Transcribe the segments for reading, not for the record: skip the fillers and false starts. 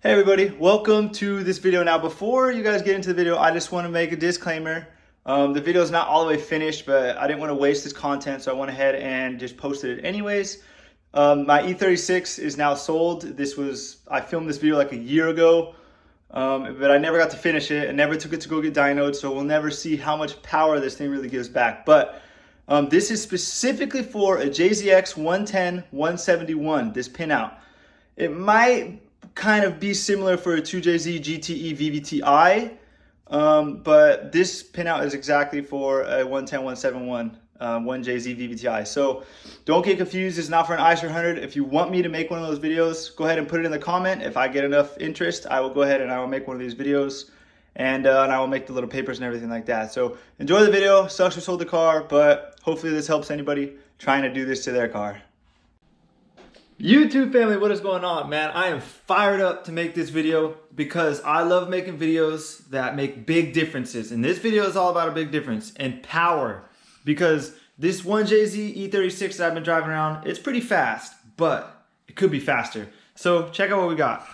Hey everybody, welcome to this video. Now before you guys get into the video, I just want to make a disclaimer. The video is not all the way finished, but I didn't want to waste this content, so I went ahead and just posted it anyways. My E36 is now sold. I filmed this video like a year ago, but I never got to finish it. I never took it to go get dynoed, so we'll never see how much power this thing really gives back. But this is specifically for a JZX 110 171, this pinout. It might kind of be similar for a 1JZGTE VVTI, but this pinout is exactly for a 110 171 1JZ VVTI. So don't get confused, it's not for an i300. If you want me to make one of those videos, go ahead and put it in the comment. If I get enough interest, I will go ahead and I will make one of these videos, and I will make the little papers and everything like that. So enjoy the video. Sucks we sold the car, but hopefully this helps anybody trying to do this to their car. YouTube family, what is going on, man? I am fired up to make this video because I love making videos that make big differences. And this video is all about a big difference and power, because this 1JZ E36 that I've been driving around, it's pretty fast, but it could be faster. So check out what we got.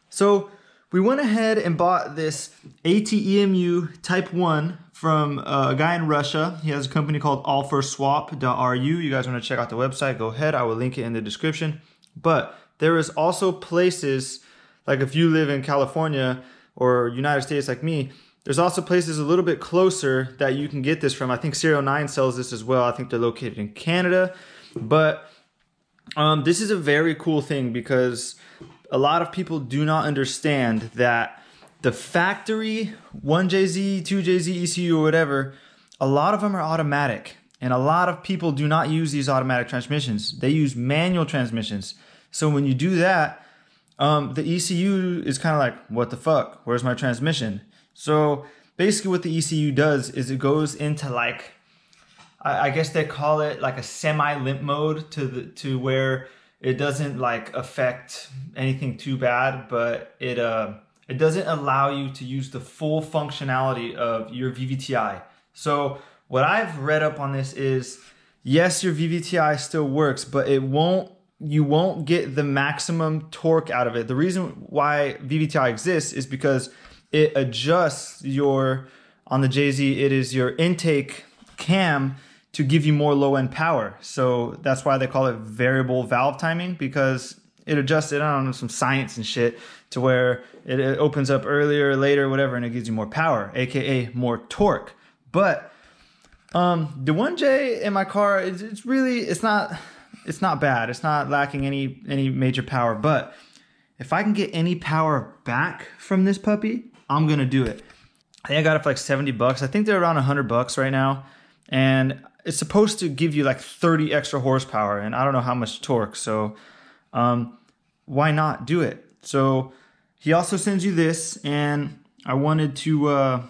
So we went ahead and bought this ATEMU Type 1 from a guy in Russia. He has a company called allforswap.ru. You guys want to check out the website, go ahead. I will link it in the description. But there is also places, like if you live in California or United States like me, there's also places a little bit closer that you can get this from. I think Serial 9 sells this as well. I think they're located in Canada. But this is a very cool thing because a lot of people do not understand that the factory 1JZ, 2JZ ECU or whatever, a lot of them are automatic, and a lot of people do not use these automatic transmissions. They use manual transmissions. So when you do that, the ECU is kind of like, what the fuck? Where's my transmission? So basically what the ECU does is it goes into like, I guess they call it like a semi-limp mode to where it doesn't like affect anything too bad, but it doesn't allow you to use the full functionality of your VVTI. So what I've read up on this is, yes, your VVTI still works, but you won't get the maximum torque out of it. The reason why VVTI exists is because it adjusts on the JZ, it is your intake cam to give you more low-end power. So that's why they call it variable valve timing, because it adjusts it, I don't know, some science and shit, to where it opens up earlier, later, whatever, and it gives you more power, aka more torque. But the 1J in my car, it's not bad. It's not lacking any major power. But if I can get any power back from this puppy, I'm gonna do it. I think I got it for like 70 bucks. I think they're around 100 bucks right now, and it's supposed to give you like 30 extra horsepower, and I don't know how much torque. So why not do it? So he also sends you this, and I wanted to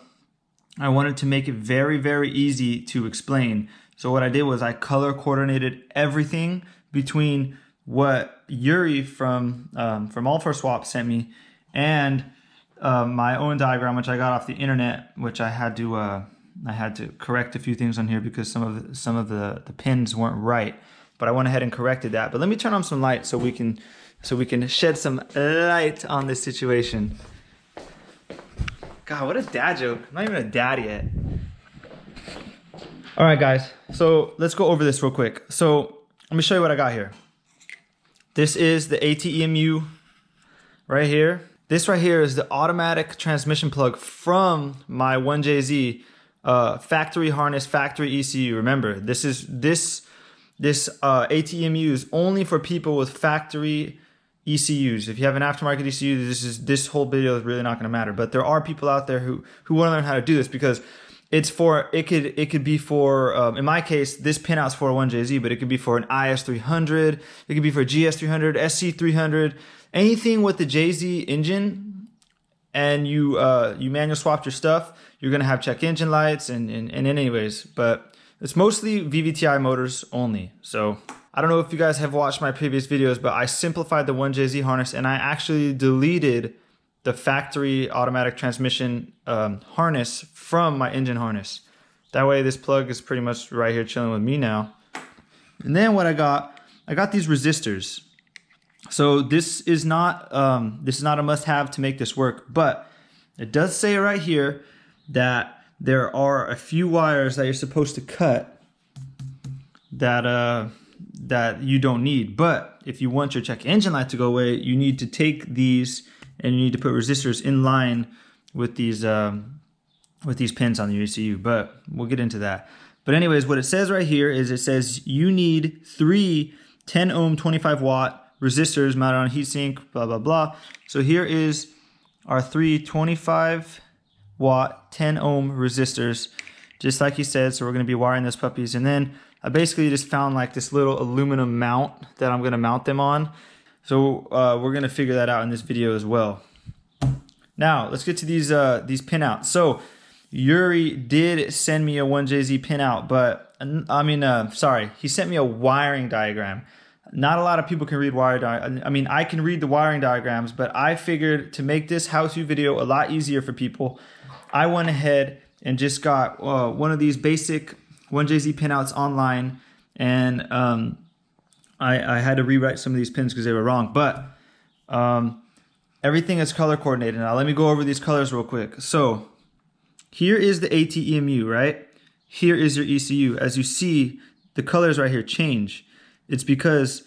make it very, very easy to explain. So what I did was I color coordinated everything between what Yuri from All4Swap sent me and my own diagram, which I got off the internet, which I had to correct a few things on here because some of the pins weren't right. But I went ahead and corrected that. But let me turn on some light so we can shed some light on this situation. God, what a dad joke. I'm not even a dad yet. All right, guys. So let's go over this real quick. So let me show you what I got here. This is the ATEMU right here. This right here is the automatic transmission plug from my 1JZ factory harness, factory ECU. Remember, this ATEMU is only for people with factory ECUs. If you have an aftermarket ECU, this whole video is really not going to matter. But there are people out there who want to learn how to do this, because it could be for in my case, this pinout's for a 1JZ, but it could be for an IS300, it could be for a GS300, SC300, anything with the JZ engine, and you manual swapped your stuff, you're gonna have check engine lights and anyways, but it's mostly VVTI motors only. So I don't know if you guys have watched my previous videos, but I simplified the 1JZ harness, and I actually deleted the factory automatic transmission harness from my engine harness. That way this plug is pretty much right here chilling with me now. And then what I got these resistors. So this is not a must-have to make this work, but it does say right here that there are a few wires that you're supposed to cut that you don't need. But if you want your check engine light to go away, you need to take these and you need to put resistors in line with these pins on the ECU. But we'll get into that. But anyways, what it says right here is it says you need 3 10 ohm 25 watt resistors mounted on a heatsink, blah blah blah. So here is our 3 25 watt 10 ohm resistors, just like he said. So we're going to be wiring those puppies, and then I basically just found like this little aluminum mount that I'm going to mount them on. So we're going to figure that out in this video as well. Now let's get to these pinouts. So Yuri did send me a 1JZ pinout, but sorry, he sent me a wiring diagram. Not a lot of people can read wire diagrams. I mean, I can read the wiring diagrams, but I figured to make this how-to video a lot easier for people, I went ahead and just got one of these basic 1JZ pinouts online, and I had to rewrite some of these pins because they were wrong, but everything is color coordinated. Now let me go over these colors real quick. So here is the ATEMU, right? Here is your ECU. As you see, the colors right here change. It's because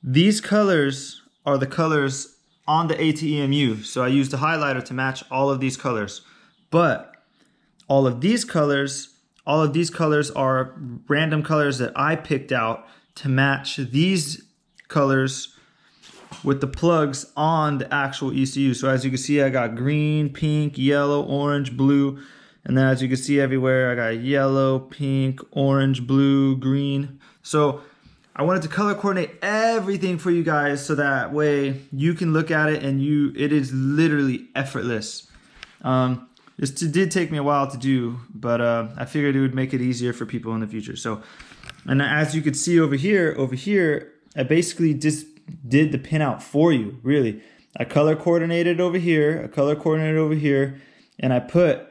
these colors are the colors on the ATEMU. So I used a highlighter to match all of these colors. But all of these colors are random colors that I picked out to match these colors with the plugs on the actual ECU. So as you can see, I got green, pink, yellow, orange, blue. And then as you can see everywhere, I got yellow, pink, orange, blue, green. So I wanted to color coordinate everything for you guys so that way you can look at it and it is literally effortless. This did take me a while to do, but I figured it would make it easier for people in the future. So, and as you can see over here, I basically just did the pinout for you, really. I color coordinated over here, I color coordinated over here, and I put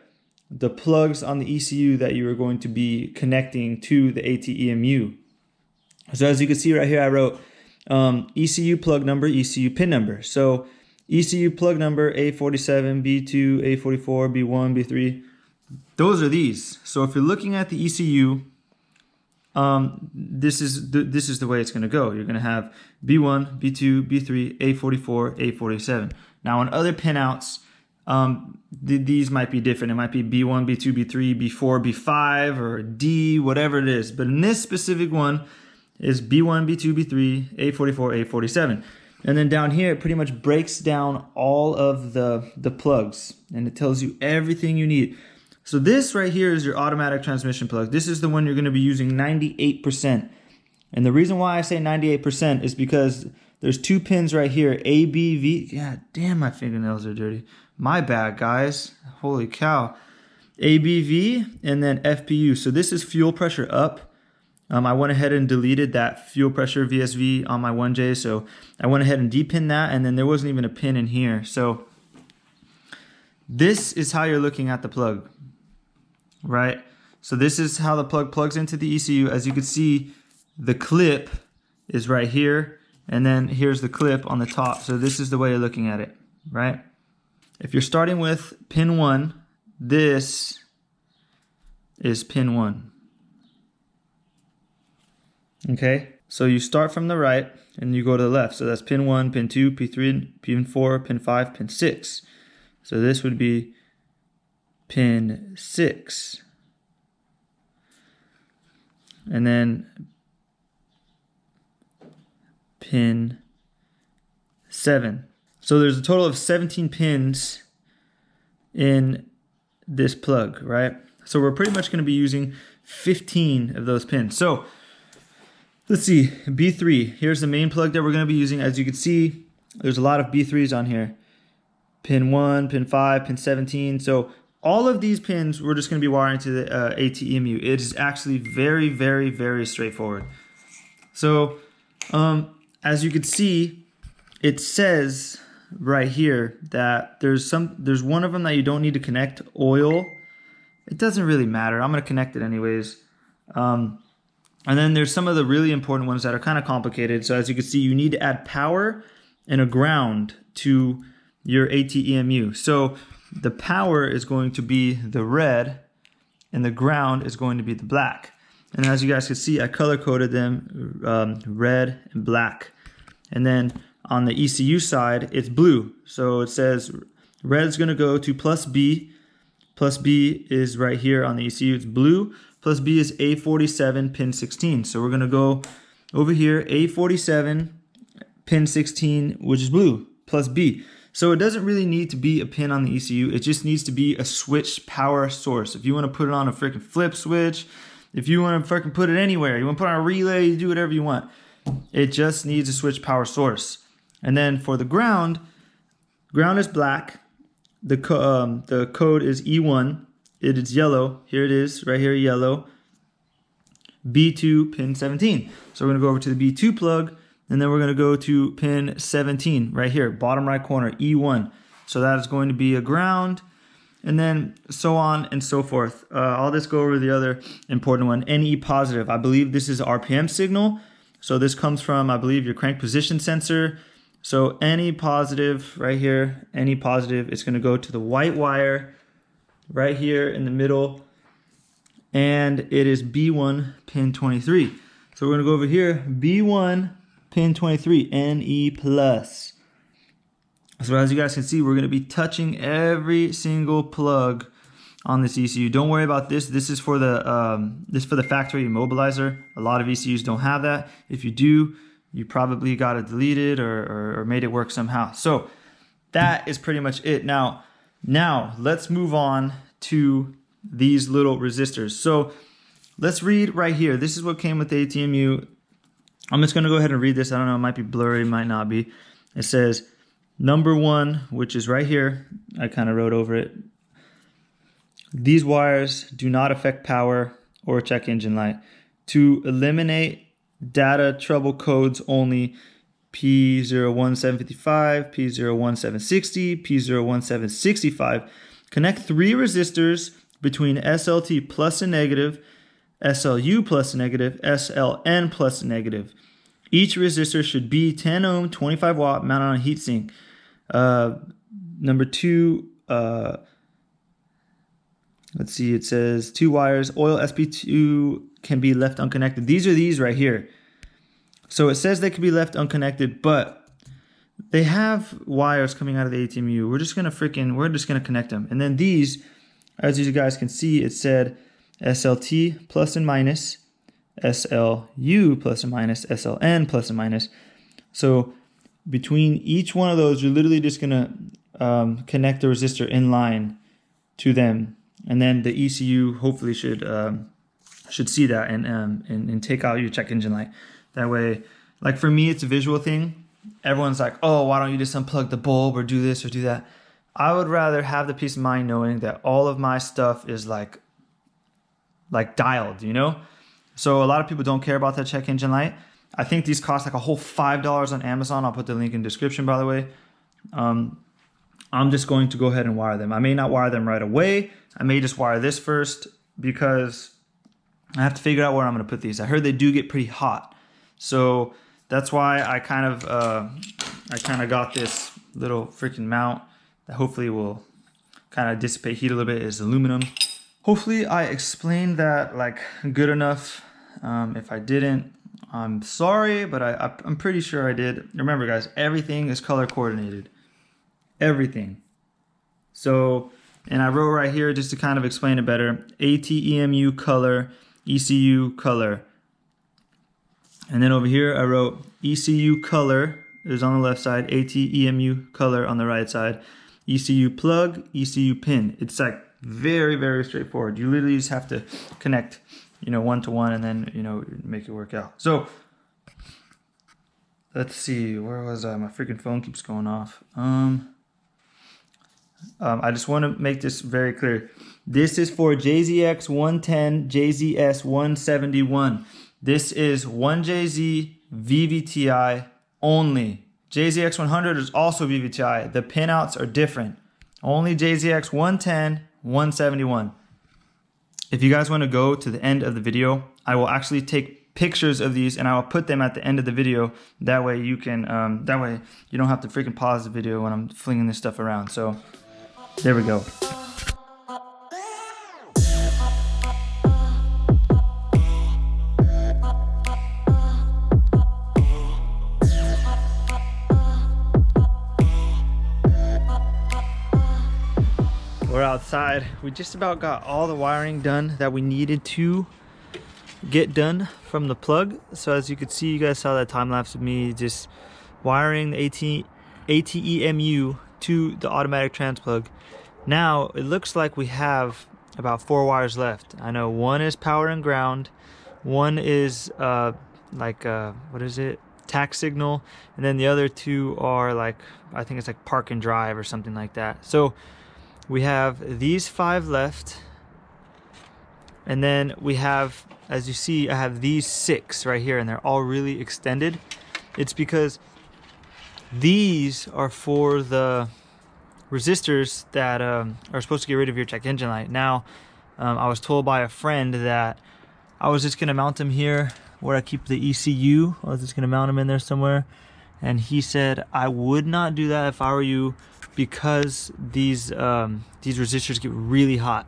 the plugs on the ECU that you are going to be connecting to the ATEMU. So as you can see right here, I wrote ECU plug number, ECU pin number. So ECU plug number A47, B2, A44, B1, B3. Those are these. So if you're looking at the ECU, this is the way it's going to go. You're going to have B1, B2, B3, A44, A47. Now on other pinouts, these might be different. It might be B1, B2, B3, B4, B5, or D, whatever it is. But in this specific one is B1, B2, B3, A44, A47. And then down here, it pretty much breaks down all of the plugs, and it tells you everything you need. So this right here is your automatic transmission plug. This is the one you're going to be using 98%. And the reason why I say 98% is because there's 2 pins right here, A, B, V. God damn, my fingernails are dirty. My bad, guys. Holy cow. ABV and then FPU. So this is fuel pressure up. I went ahead and deleted that fuel pressure VSV on my 1J. So I went ahead and depin that, and then there wasn't even a pin in here. So this is how you're looking at the plug, right? So this is how the plug plugs into the ECU. As you can see, the clip is right here, and then here's the clip on the top. So this is the way you're looking at it, right? If you're starting with pin 1, this is pin 1. Okay, so you start from the right and you go to the left. So that's pin 1, pin 2, pin 3, pin 4, pin 5, pin 6. So this would be pin 6. And then pin 7. So there's a total of 17 pins in this plug, right? So we're pretty much going to be using 15 of those pins. So let's see, B3. Here's the main plug that we're going to be using. As you can see, there's a lot of B3s on here. Pin 1, pin 5, pin 17. So all of these pins we're just going to be wiring to the ATEMU. It is actually very, very, very straightforward. So as you can see, it says right here that there's one of them that you don't need to connect, oil. It doesn't really matter. I'm going to connect it anyways. And then there's some of the really important ones that are kind of complicated. So as you can see, you need to add power and a ground to your ATEMU. So the power is going to be the red and the ground is going to be the black. And as you guys can see, I color coded them red and black. And then on the ECU side, it's blue. So it says red is going to go to plus B. Plus B is right here on the ECU. It's blue. Plus B is A47 pin 16. So we're going to go over here, A47 pin 16, which is blue, plus B. So it doesn't really need to be a pin on the ECU. It just needs to be a switch power source. If you want to put it on a freaking flip switch, if you want to freaking put it anywhere, you want to put it on a relay, you do whatever you want. It just needs a switch power source. And then for the ground is black. The code is E1. It is yellow. Here it is, right here, yellow. B2 pin 17. So we're going to go over to the B2 plug, and then we're going to go to pin 17 right here, bottom right corner, E1. So that is going to be a ground, and then so on and so forth. I'll just go over the other important one, NE positive. I believe this is RPM signal. So this comes from, I believe, your crank position sensor. So NE positive right here, NE positive, it's going to go to the white wire right here in the middle, and it is B1 pin 23. So we're going to go over here, B1 pin 23, NE plus. So as you guys can see, we're going to be touching every single plug on this ECU. Don't worry about this. This is for the factory immobilizer. A lot of ECUs don't have that. If you do, you probably got it deleted or made it work somehow. So that is pretty much it. Now let's move on to these little resistors. So let's read right here. This is what came with the ATEMU. I'm just going to go ahead and read this. I don't know, it might be blurry, it might not be. It says number 1, which is right here. I kind of wrote over it. These wires do not affect power or check engine light. To eliminate data trouble codes only, P01755, P01760, P01765. Connect 3 resistors between SLT plus and negative, SLU plus and negative, SLN plus and negative. Each resistor should be 10 ohm, 25 watt, mounted on a heatsink. Number 2, let's see, it says 2 wires, oil SP2 can be left unconnected. These are these right here. So it says they can be left unconnected, but they have wires coming out of the ATEMU. We're just gonna connect them. And then these, as you guys can see, it said SLT plus and minus, SLU plus and minus, SLN plus and minus. So between each one of those, you're literally just gonna connect the resistor in line to them, and then the ECU hopefully should see that and take out your check engine light. That way, like for me, it's a visual thing. Everyone's like, oh, why don't you just unplug the bulb or do this or do that? I would rather have the peace of mind knowing that all of my stuff is like dialed, you know? So a lot of people don't care about that check engine light. I think these cost like a whole $5 on Amazon. I'll put the link in the description, by the way. I'm just going to go ahead and wire them. I may not wire them right away. I may just wire this first because I have to figure out where I'm going to put these. I heard they do get pretty hot. So that's why I kind of got this little freaking mount that hopefully will kind of dissipate heat a little bit. It's aluminum. Hopefully I explained that like good enough. If I didn't, I'm sorry, but I'm pretty sure I did. Remember guys, everything is color coordinated. Everything. So, and I wrote right here just to kind of explain it better. ATEMU color, ECU color. And then over here I wrote ECU color is on the left side, ATEMU color on the right side, ECU plug, ECU pin. It's like very, very straightforward. You literally just have to connect, one to one, and then, make it work out. So let's see, where was I? My freaking phone keeps going off. I just want to make this very clear. This is for JZX 110, JZS 171. This is 1JZ VVTI only. JZX 100 is also VVTI. The pinouts are different. Only JZX 110, 171. If you guys want to go to the end of the video, I will actually take pictures of these, and I will put them at the end of the video. That way you can, that way you don't have to freaking pause the video when I'm flinging this stuff around. So there we go. We're outside. We just about got all the wiring done that we needed to get done from the plug. So as you could see, you guys saw that time lapse of me just wiring the ATEMU to the automatic trans plug. Now it looks like we have about 4 wires left. I know one is power and ground, one is what is it, tax signal, and then the other 2 are like, I think it's like park and drive or something like that. So we have these 5 left, and then we have, as you see, I have these 6 right here, and they're all really extended. It's because these are for the resistors that are supposed to get rid of your check engine light. Now, I was told by a friend that I was just gonna mount them here where I keep the ECU. I was just gonna mount them in there somewhere, and he said I would not do that if I were you, because these resistors get really hot.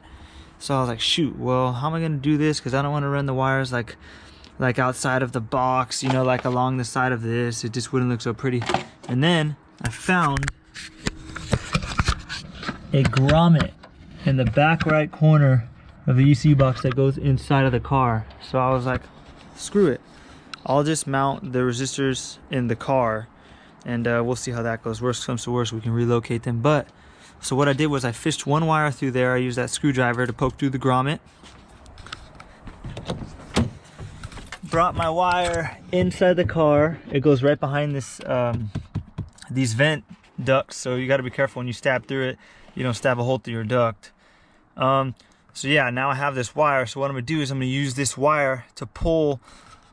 So I was like, shoot, well, how am I gonna do this? Because I don't want to run the wires like outside of the box, you know, like along the side of this. It just wouldn't look so pretty. And then I found a grommet in the back right corner of the ECU box that goes inside of the car. So I was like, screw it, I'll just mount the resistors in the car, and we'll see how that goes. Worst comes to worst, we can relocate them. But so what I did was I fished 1 wire through there. I used that screwdriver to poke through the grommet, brought my wire inside the car. It goes right behind this these vent ducts, so you got to be careful when you stab through it, you don't stab a hole through your duct. So yeah, now I have this wire. So what I'm gonna do is I'm gonna use this wire to pull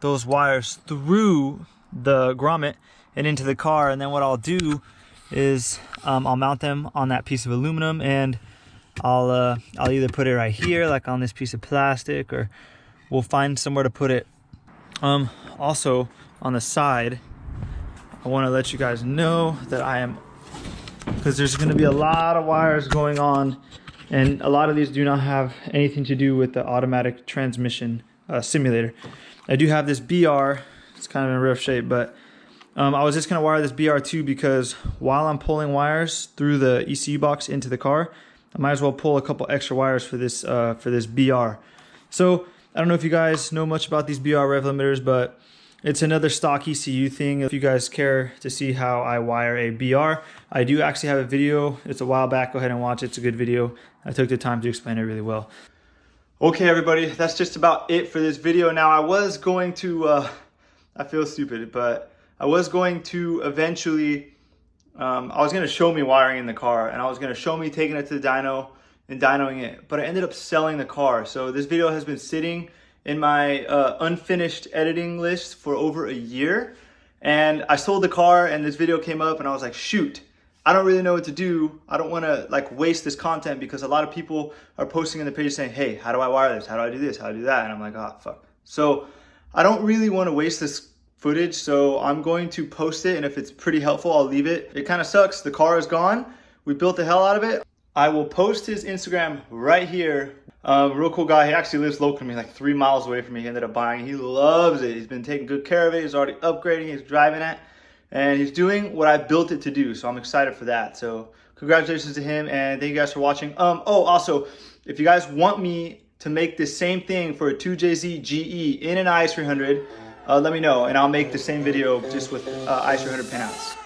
those wires through the grommet and into the car. And then what I'll do is I'll mount them on that piece of aluminum, and I'll either put it right here, like on this piece of plastic, or we'll find somewhere to put it. Also on the side, I want to let you guys know that I am, because there's going to be a lot of wires going on, and a lot of these do not have anything to do with the automatic transmission simulator. I do have this BR. It's kind of in rough shape, but I was just going to wire this BR2 because while I'm pulling wires through the ECU box into the car, I might as well pull a couple extra wires for this BR. So I don't know if you guys know much about these BR rev limiters, but it's another stock ECU thing. If you guys care to see how I wire a BR, I do actually have a video. It's a while back. Go ahead and watch it. It's a good video. I took the time to explain it really well. Okay, everybody, that's just about it for this video. Now, I was going to, I feel stupid, but I was going to eventually, I was going to show me wiring in the car, and I was going to show me taking it to the dyno and dynoing it, but I ended up selling the car. So this video has been sitting in my unfinished editing list for over a year, and I sold the car, and this video came up, and I was like, shoot, I don't really know what to do. I don't want to like waste this content, because a lot of people are posting in the page saying, hey, how do I wire this? How do I do this? How do I do that? And I'm like, oh, fuck. So I don't really want to waste this footage, so I'm going to post it, and if it's pretty helpful, I'll leave it. It kind of sucks. The car is gone. We built the hell out of it. I will post his Instagram right here. Real cool guy. He actually lives local to me, like 3 miles away from me. He ended up buying it. He loves it. He's been taking good care of it. He's already upgrading. He's driving it, and he's doing what I built it to do. So I'm excited for that. So congratulations to him, and thank you guys for watching. Oh, also, if you guys want me to make the same thing for a 1JZGTE in an IS300, let me know, and I'll make the same video just with IS300 pinouts.